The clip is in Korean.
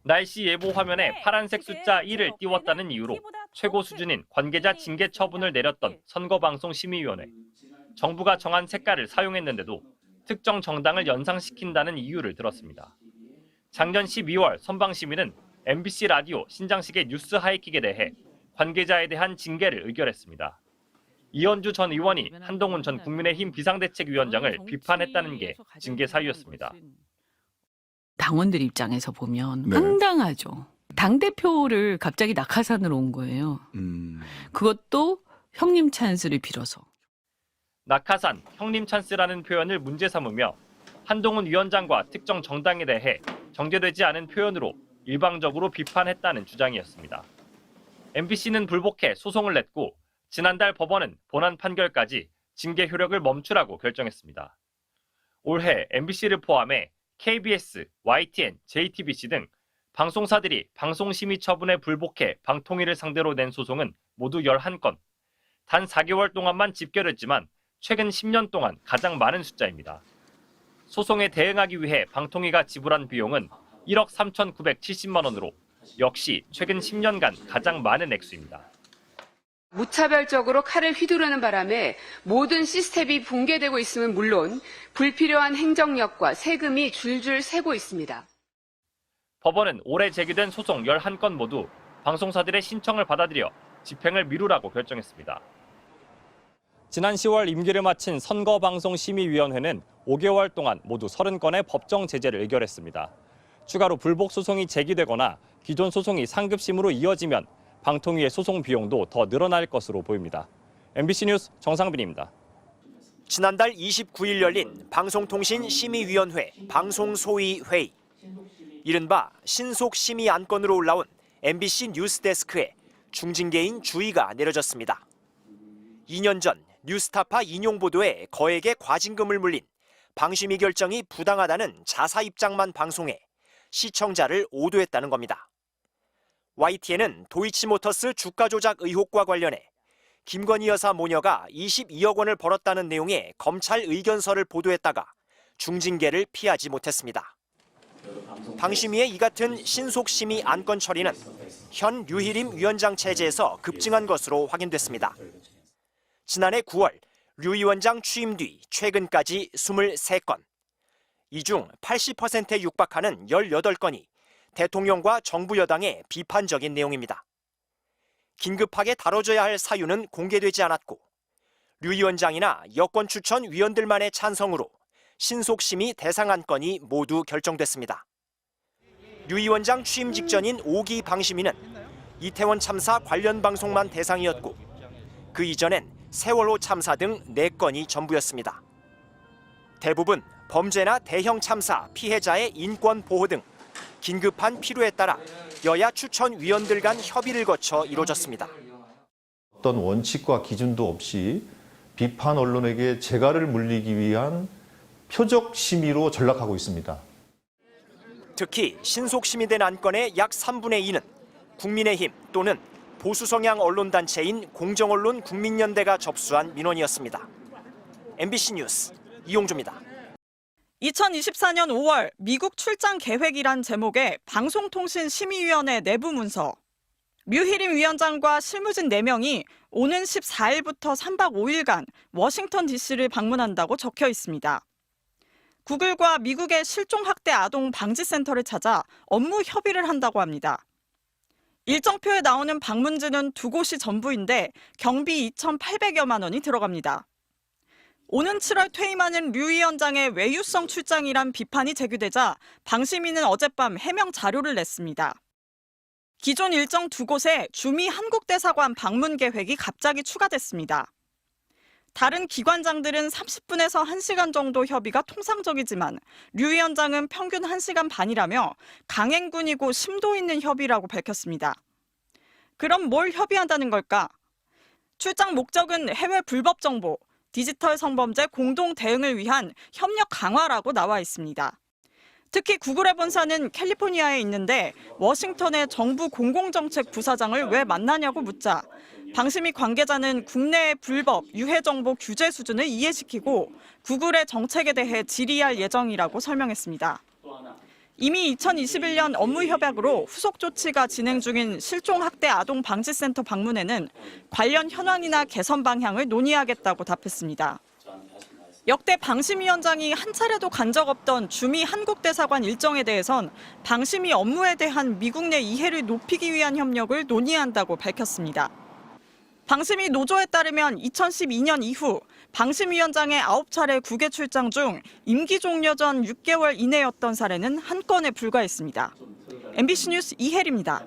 날씨 예보 화면에 파란색 숫자 1을 띄웠다는 이유로 최고 수준인 관계자 징계 처분을 내렸던 선거방송심의위원회. 정부가 정한 색깔을 사용했는데도 특정 정당을 연상시킨다는 이유를 들었습니다. 작년 12월 선방심의는 MBC 라디오 신장식의 뉴스 하이킥에 대해 관계자에 대한 징계를 의결했습니다. 이현주 전 의원이 한동훈 전 국민의힘 비상대책위원장을 비판했다는 게 징계 사유였습니다. 당원들 입장에서 보면 네. 황당하죠. 당대표를 갑자기 낙하산으로 온 거예요. 그것도 형님 찬스를 빌어서. 낙하산, 형님 찬스라는 표현을 문제 삼으며 한동훈 위원장과 특정 정당에 대해 정제되지 않은 표현으로 일방적으로 비판했다는 주장이었습니다. MBC는 불복해 소송을 냈고 지난달 법원은 본안 판결까지 징계 효력을 멈추라고 결정했습니다. 올해 MBC를 포함해 KBS, YTN, JTBC 등 방송사들이 방송심의 처분에 불복해 방통위를 상대로 낸 소송은 모두 11건. 단 4개월 동안만 집결했지만 최근 10년 동안 가장 많은 숫자입니다. 소송에 대응하기 위해 방통위가 지불한 비용은 1억 3,970만 원으로 역시 최근 10년간 가장 많은 액수입니다. 무차별적으로 칼을 휘두르는 바람에 모든 시스템이 붕괴되고 있음은 물론 불필요한 행정력과 세금이 줄줄 새고 있습니다. 법원은 올해 제기된 소송 11건 모두 방송사들의 신청을 받아들여 집행을 미루라고 결정했습니다. 지난 10월 임기를 마친 선거방송심의위원회는 5개월 동안 모두 30건의 법정 제재를 의결했습니다. 추가로 불복 소송이 제기되거나 기존 소송이 상급심으로 이어지면 방통위의 소송 비용도 더 늘어날 것으로 보입니다. MBC 뉴스 정상빈입니다. 지난달 29일 열린 방송통신심의위원회 방송소위회의. 이른바 신속심의 안건으로 올라온 MBC 뉴스데스크에 중징계인 주의가 내려졌습니다. 2년 전 뉴스타파 인용 보도에 거액의 과징금을 물린 방심위 결정이 부당하다는 자사 입장만 방송해 시청자를 오도했다는 겁니다. YTN은 도이치모터스 주가 조작 의혹과 관련해 김건희 여사 모녀가 22억 원을 벌었다는 내용의 검찰 의견서를 보도했다가 중징계를 피하지 못했습니다. 방심위의 이 같은 신속심의 안건 처리는 현 류희림 위원장 체제에서 급증한 것으로 확인됐습니다. 지난해 9월 류 위원장 취임 뒤 최근까지 23건, 이 중 80%에 육박하는 18건이 대통령과 정부 여당의 비판적인 내용입니다. 긴급하게 다뤄져야 할 사유는 공개되지 않았고 류 위원장이나 여권 추천 위원들만의 찬성으로 신속심의 대상 안건이 모두 결정됐습니다. 류 위원장 취임 직전인 5기 방심위는 이태원 참사 관련 방송만 대상이었고 그 이전엔 세월호 참사 등 4건이 전부였습니다. 대부분 범죄나 대형 참사 피해자의 인권 보호 등 긴급한 필요에 따라 여야 추천위원들 간 협의를 거쳐 이루어졌습니다. 어떤 원칙과 기준도 없이 비판 언론에게 재갈을 물리기 위한 표적 심의로 전락하고 있습니다. 특히 신속심의된 안건의 약 3분의 2는 국민의힘 또는 보수 성향 언론단체인 공정언론 국민연대가 접수한 민원이었습니다. MBC 뉴스 이용주입니다. 2024년 5월 미국 출장 계획이란 제목의 방송통신심의위원회 내부 문서. 류희림 위원장과 실무진 4명이 오는 14일부터 3박 5일간 워싱턴 DC를 방문한다고 적혀 있습니다. 구글과 미국의 실종학대 아동 방지센터를 찾아 업무 협의를 한다고 합니다. 일정표에 나오는 방문지는 2곳이 전부인데 경비 2,800여만 원이 들어갑니다. 오는 7월 퇴임하는 류 위원장의 외유성 출장이란 비판이 제기되자 방심위는 어젯밤 해명 자료를 냈습니다. 기존 일정 2곳에 주미 한국대사관 방문 계획이 갑자기 추가됐습니다. 다른 기관장들은 30분에서 1시간 정도 협의가 통상적이지만 류 위원장은 평균 1시간 반이라며 강행군이고 심도 있는 협의라고 밝혔습니다. 그럼 뭘 협의한다는 걸까? 출장 목적은 해외 불법 정보, 디지털 성범죄 공동 대응을 위한 협력 강화라고 나와 있습니다. 특히 구글의 본사는 캘리포니아에 있는데 워싱턴의 정부 공공정책 부사장을 왜 만나냐고 묻자 방심위 관계자는 국내의 불법, 유해 정보 규제 수준을 이해시키고 구글의 정책에 대해 질의할 예정이라고 설명했습니다. 이미 2021년 업무 협약으로 후속 조치가 진행 중인 실종학대 아동방지센터 방문에는 관련 현황이나 개선 방향을 논의하겠다고 답했습니다. 역대 방심위원장이 한 차례도 간 적 없던 주미 한국대사관 일정에 대해선 방심위 업무에 대한 미국 내 이해를 높이기 위한 협력을 논의한다고 밝혔습니다. 방심위 노조에 따르면 2012년 이후 방심위원장의 9차례 국외 출장 중 임기 종료 전 6개월 이내였던 사례는 한 건에 불과했습니다. MBC 뉴스 이혜리입니다.